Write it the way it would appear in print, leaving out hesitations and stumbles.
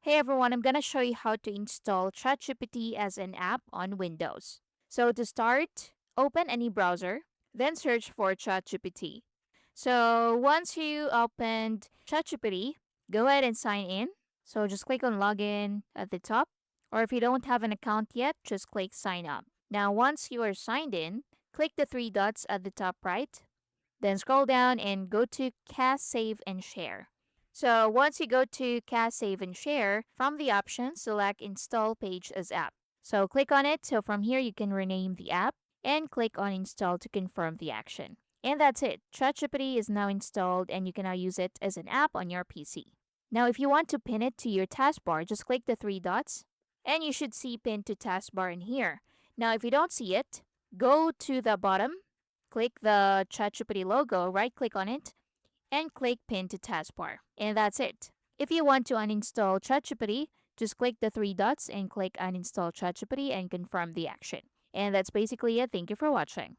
Hey everyone, I'm gonna show you how to install ChatGPT as an app on Windows. So to start, open any browser, then search for ChatGPT. So once you opened ChatGPT, go ahead and sign in. So just click on login at the top, or if you don't have an account yet, just click sign up. Now once you are signed in, click the three dots at the top right, then scroll down and go to Cast, Save, and Share. So once you go to Cast, Save, and Share, from the options, select Install Page as App. So click on it. So from here, you can rename the app and click on Install to confirm the action. And that's it. ChatGPT is now installed and you can now use it as an app on your PC. Now, if you want to pin it to your taskbar, just click the three dots and you should see Pin to Taskbar in here. Now, if you don't see it, go to the bottom, click the ChatGPT logo, right click on it, and click Pin to Taskbar. And that's it. If you want to uninstall ChatGPT, just click the three dots and click Uninstall ChatGPT and confirm the action. And that's basically it. Thank you for watching.